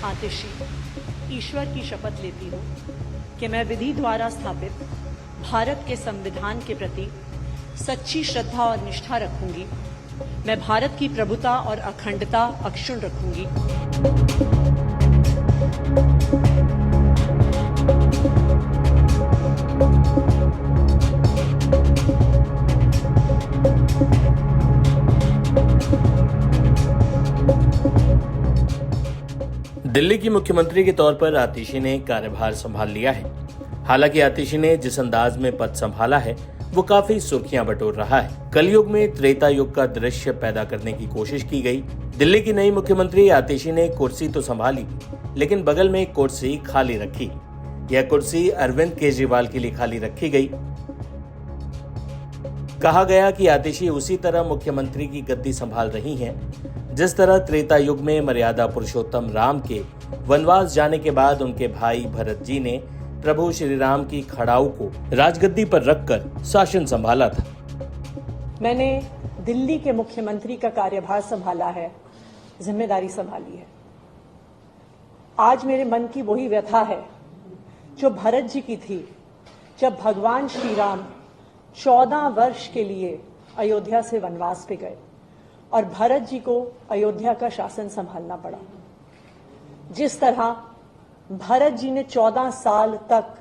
आतिशी ईश्वर की शपथ लेती हूँ कि मैं विधि द्वारा स्थापित भारत के संविधान के प्रति सच्ची श्रद्धा और निष्ठा रखूंगी। मैं भारत की प्रभुता और अखंडता अक्षुण्ण रखूंगी। दिल्ली की मुख्यमंत्री के तौर पर आतिशी ने कार्यभार संभाल लिया है। हालांकि आतिशी ने जिस अंदाज में पद संभाला है वो काफी सुर्खियां बटोर रहा है। कलयुग में त्रेता युग का दृश्य पैदा करने की कोशिश की गई। दिल्ली की नई मुख्यमंत्री आतिशी ने कुर्सी तो संभाली, लेकिन बगल में एक कुर्सी खाली रखी। यह कुर्सी अरविंद केजरीवाल के लिए खाली रखी गई। कहा गया कि आतिशी उसी तरह मुख्यमंत्री की गद्दी संभाल रही हैं, जिस तरह त्रेता युग में मर्यादा पुरुषोत्तम राम के वनवास जाने के बाद उनके भाई भरत जी ने प्रभु श्री राम की खड़ाऊ को राजगद्दी पर रखकर शासन संभाला था। मैंने दिल्ली के मुख्यमंत्री का कार्यभार संभाला है, जिम्मेदारी संभाली है। आज मेरे मन की वही व्यथा है जो भरत जी की थी, जब भगवान श्री राम 14 वर्ष के लिए अयोध्या से वनवास पे गए और भरत जी को अयोध्या का शासन संभालना पड़ा। जिस तरह भरत जी ने 14 साल तक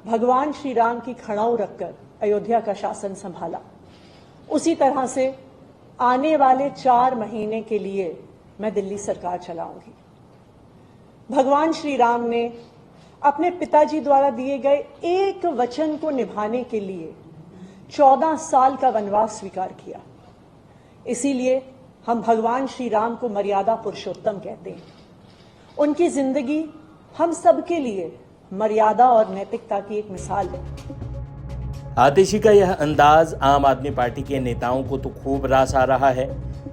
भगवान श्री राम की खड़ाऊ रखकर अयोध्या का शासन संभाला, उसी तरह से आने वाले 4 महीने के लिए मैं दिल्ली सरकार चलाऊंगी। भगवान श्री राम ने अपने पिताजी द्वारा दिए गए एक वचन को निभाने के लिए 14 साल का वनवास स्वीकार किया। इसीलिए हम भगवान श्री राम को मर्यादा पुरुषोत्तम कहते हैं। उनकी जिंदगी हम सबके लिए मर्यादा और नैतिकता की एक मिसाल है। आतिशी का यह अंदाज आम आदमी पार्टी के नेताओं को तो खूब रास आ रहा है,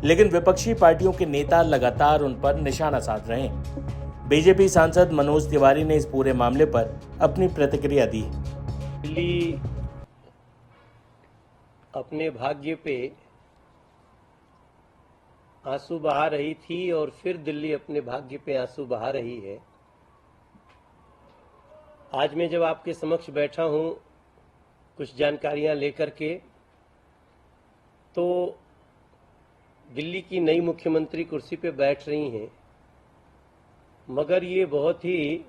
लेकिन विपक्षी पार्टियों के नेता लगातार उन पर निशाना साध रहे हैं। बीजेपी सांसद मनोज तिवारी ने इस पूरे मामले पर अपनी प्रतिक्रिया दी है। दिल्ली अपने भाग्य पे आंसू बहा रही थी और फिर दिल्ली अपने भाग्य पे आंसू बहा रही है। आज मैं जब आपके समक्ष बैठा हूं कुछ जानकारियां लेकर के, तो दिल्ली की नई मुख्यमंत्री कुर्सी पे बैठ रही हैं, मगर ये बहुत ही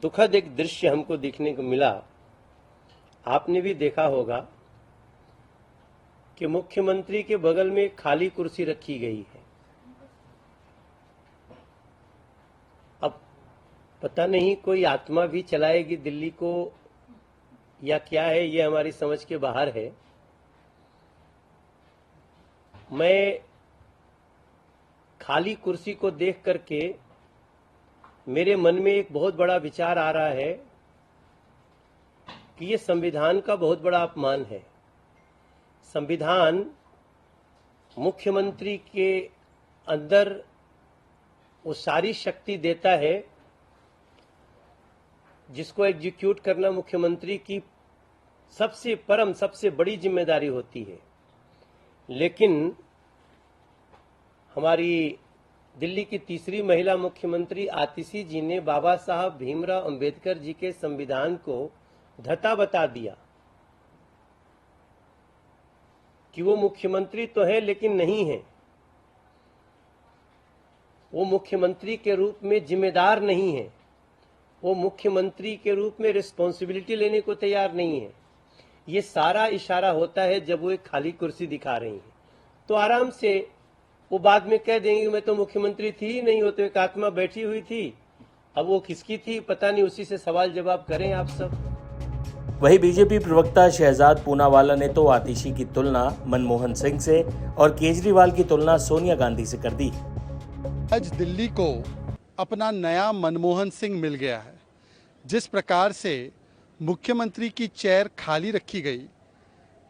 दुखद एक दृश्य हमको देखने को मिला। आपने भी देखा होगा कि मुख्यमंत्री के बगल में खाली कुर्सी रखी गई है। अब पता नहीं कोई आत्मा भी चलाएगी दिल्ली को या क्या है, ये हमारी समझ के बाहर है। मैं खाली कुर्सी को देख करके मेरे मन में एक बहुत बड़ा विचार आ रहा है कि ये संविधान का बहुत बड़ा अपमान है। संविधान मुख्यमंत्री के अंदर वो सारी शक्ति देता है जिसको एग्जीक्यूट करना मुख्यमंत्री की सबसे बड़ी जिम्मेदारी होती है। लेकिन हमारी दिल्ली की तीसरी महिला मुख्यमंत्री आतिशी जी ने बाबा साहब भीमराव अंबेडकर जी के संविधान को धता बता दिया कि वो मुख्यमंत्री तो है लेकिन नहीं है। वो मुख्यमंत्री के रूप में जिम्मेदार नहीं है। वो मुख्यमंत्री के रूप में रिस्पॉन्सिबिलिटी लेने को तैयार नहीं है। ये सारा इशारा होता है जब वो एक खाली कुर्सी दिखा रही है, तो आराम से वो बाद में कह देंगे मैं तो मुख्यमंत्री थी ही नहीं, वो तो एक आत्मा बैठी हुई थी। अब वो किसकी थी पता नहीं, उसी से सवाल जवाब करें आप सब। वहीं बीजेपी प्रवक्ता शहजाद पूनावाला ने तो आतिशी की तुलना मनमोहन सिंह से और केजरीवाल की तुलना सोनिया गांधी से कर दी। आज दिल्ली को अपना नया मनमोहन सिंह मिल गया है। जिस प्रकार से मुख्यमंत्री की चेयर खाली रखी गई,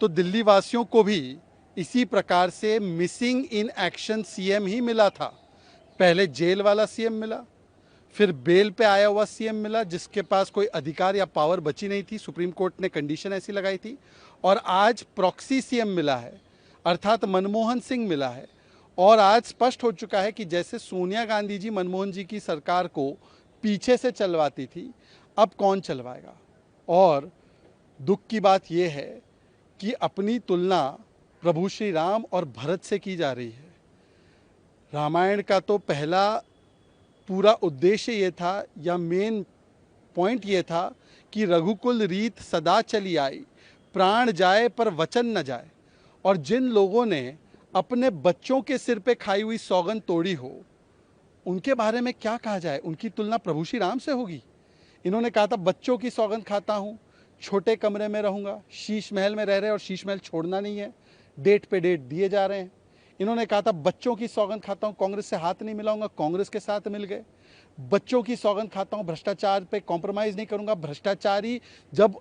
तो दिल्ली वासियों को भी इसी प्रकार से मिसिंग इन एक्शन सीएम ही मिला था। पहले जेल वाला सीएम मिला, फिर बेल पे आया हुआ सीएम मिला जिसके पास कोई अधिकार या पावर बची नहीं थी, सुप्रीम कोर्ट ने कंडीशन ऐसी लगाई थी, और आज प्रॉक्सी सीएम मिला है अर्थात मनमोहन सिंह मिला है। और आज स्पष्ट हो चुका है कि जैसे सोनिया गांधी जी मनमोहन जी की सरकार को पीछे से चलवाती थी, अब कौन चलवाएगा। और दुख की बात यह है कि अपनी तुलना प्रभु श्री राम और भरत से की जा रही है। रामायण का तो पहला पूरा उद्देश्य ये था, या मेन पॉइंट ये था कि रघुकुल रीत सदा चली आई, प्राण जाए पर वचन न जाए। और जिन लोगों ने अपने बच्चों के सिर पे खाई हुई सौगंध तोड़ी हो, उनके बारे में क्या कहा जाए। उनकी तुलना प्रभु श्री राम से होगी। इन्होंने कहा था बच्चों की सौगंध खाता हूँ, छोटे कमरे में रहूँगा, शीश महल में रह रहे और शीश महल छोड़ना नहीं है, डेट पे डेट दिए जा रहे हैं। इन्होंने कहा था बच्चों की सौगंध खाता हूँ, कांग्रेस से हाथ नहीं मिलाऊंगा, कांग्रेस के साथ मिल गए। बच्चों की सौगंध खाता हूँ, भ्रष्टाचार पे कॉम्प्रोमाइज़ नहीं करूँगा। भ्रष्टाचारी जब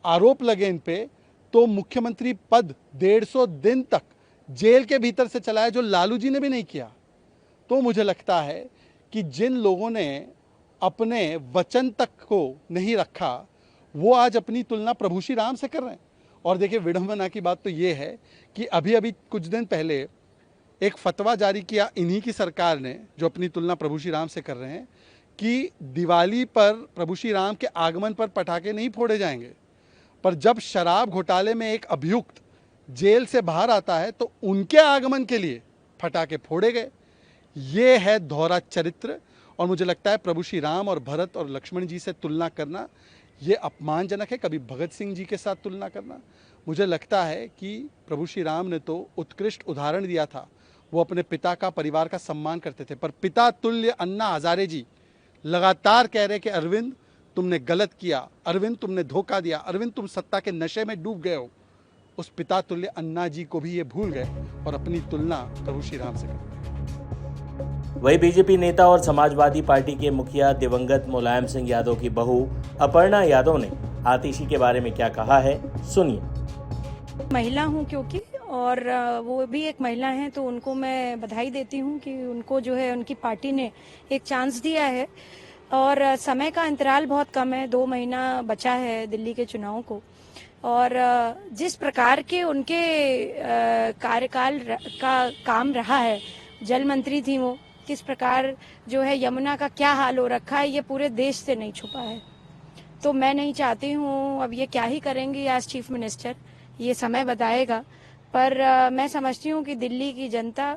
आरोप लगे इन पे, तो मुख्यमंत्री पद 150 दिन तक जेल के भीतर से चलाया, जो लालू जी ने भी नहीं किया। तो मुझे लगता है कि जिन लोगों ने अपने वचन तक को नहीं रखा, वो आज अपनी तुलना प्रभु श्री राम से कर रहे हैं। और देखिए, विडंबना की बात तो ये है कि अभी कुछ दिन पहले एक फतवा जारी किया इन्हीं की सरकार ने, जो अपनी तुलना प्रभु श्री राम से कर रहे हैं, कि दिवाली पर प्रभु श्री राम के आगमन पर पटाखे नहीं फोड़े जाएंगे। पर जब शराब घोटाले में एक अभियुक्त जेल से बाहर आता है, तो उनके आगमन के लिए पटाखे फोड़े गए। ये है दोहरा चरित्र। और मुझे लगता है प्रभु श्री राम और भरत और लक्ष्मण जी से तुलना करना ये अपमानजनक है। कभी भगत सिंह जी के साथ तुलना करना, मुझे लगता है कि प्रभु श्री राम ने तो उत्कृष्ट उदाहरण दिया था। वो अपने पिता का, परिवार का सम्मान करते थे। पर पिता तुल्य अन्ना हजारे जी लगातार कह रहे कि अरविंद तुमने गलत किया, अरविंद तुमने धोखा दिया, अरविंद तुम सत्ता के नशे में डूब गए हो। उस पिता तुल्य अन्ना जी को भी ये भूल गए और अपनी तुलना प्रभु श्री राम से करते। वही बीजेपी नेता और समाजवादी पार्टी के मुखिया दिवंगत मुलायम सिंह यादव की बहू अपर्णा यादव ने आतिशी के बारे में क्या कहा है, सुनिए। महिला हूं क्योंकि, और वो भी एक महिला हैं, तो उनको मैं बधाई देती हूं कि उनको जो है उनकी पार्टी ने एक चांस दिया है। और समय का अंतराल बहुत कम है, 2 महीना बचा है दिल्ली के चुनाव को। और जिस प्रकार के उनके कार्यकाल का काम रहा है, जल मंत्री थी वो, किस प्रकार जो है यमुना का क्या हाल हो रखा है, ये पूरे देश से नहीं छुपा है। तो मैं नहीं चाहती हूँ, अब ये क्या ही करेंगे एज चीफ मिनिस्टर, ये समय बताएगा। पर मैं समझती हूँ कि दिल्ली की जनता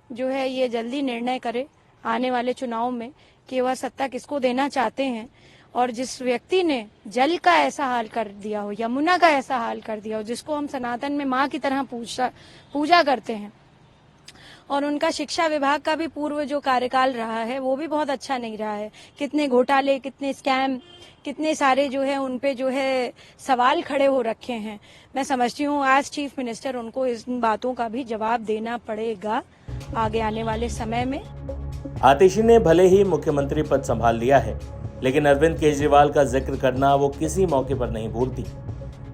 जो है ये जल्दी निर्णय करे आने वाले चुनाव में कि वह सत्ता किसको देना चाहते हैं। और जिस व्यक्ति ने जल का ऐसा हाल कर दिया हो, यमुना का ऐसा हाल कर दिया हो, जिसको हम सनातन में माँ की तरह पूजा करते हैं, और उनका शिक्षा विभाग का भी पूर्व जो कार्यकाल रहा है वो भी बहुत अच्छा नहीं रहा है। कितने घोटाले, कितने स्कैम, कितने सारे जो है उन पे जो है सवाल खड़े हो रखे हैं। मैं समझती हूँ आज चीफ मिनिस्टर उनको इन बातों का भी जवाब देना पड़ेगा आगे आने वाले समय में। आतिशी ने भले ही मुख्यमंत्री पद संभाल लिया है, लेकिन अरविंद केजरीवाल का जिक्र करना वो किसी मौके पर नहीं भूलती।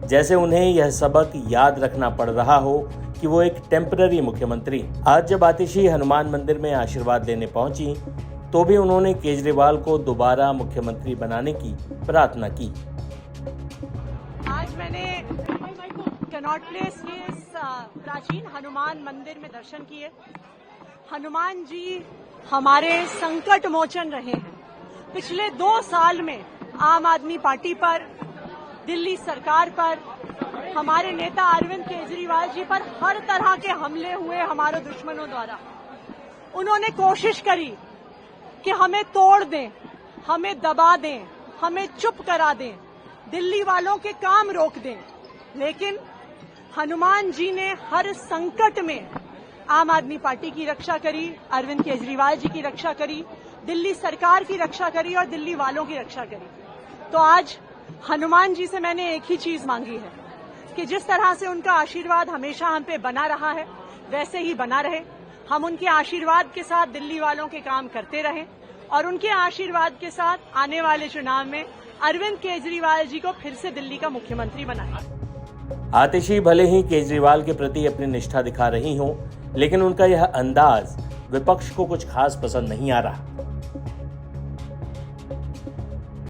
जैसे उन्हें यह सबक याद रखना पड़ रहा हो कि वो एक टेम्पररी मुख्यमंत्री। आज जब आतिशी हनुमान मंदिर में आशीर्वाद लेने पहुंची, तो भी उन्होंने केजरीवाल को दोबारा मुख्यमंत्री बनाने की प्रार्थना की। आज मैंने कनॉट प्लेस के इस प्राचीन हनुमान मंदिर में दर्शन किए। हनुमान जी हमारे संकट मोचन रहे हैं। पिछले 2 साल में आम आदमी पार्टी पर, दिल्ली सरकार पर, हमारे नेता अरविंद केजरीवाल जी पर हर तरह के हमले हुए हमारे दुश्मनों द्वारा। उन्होंने कोशिश करी कि हमें तोड़ दें, हमें दबा दें, हमें चुप करा दें, दिल्ली वालों के काम रोक दें। लेकिन हनुमान जी ने हर संकट में आम आदमी पार्टी की रक्षा करी, अरविंद केजरीवाल जी की रक्षा करी, दिल्ली सरकार की रक्षा करी और दिल्ली वालों की रक्षा करी। तो आज हनुमान जी से मैंने एक ही चीज मांगी है कि जिस तरह से उनका आशीर्वाद हमेशा हम पे बना रहा है, वैसे ही बना रहे। हम उनके आशीर्वाद के साथ दिल्ली वालों के काम करते रहें और उनके आशीर्वाद के साथ आने वाले चुनाव में अरविंद केजरीवाल जी को फिर से दिल्ली का मुख्यमंत्री बनाएं। आतिशी भले ही केजरीवाल के प्रति अपनी निष्ठा दिखा रही हों, लेकिन उनका यह अंदाज विपक्ष को कुछ खास पसंद नहीं आ रहा।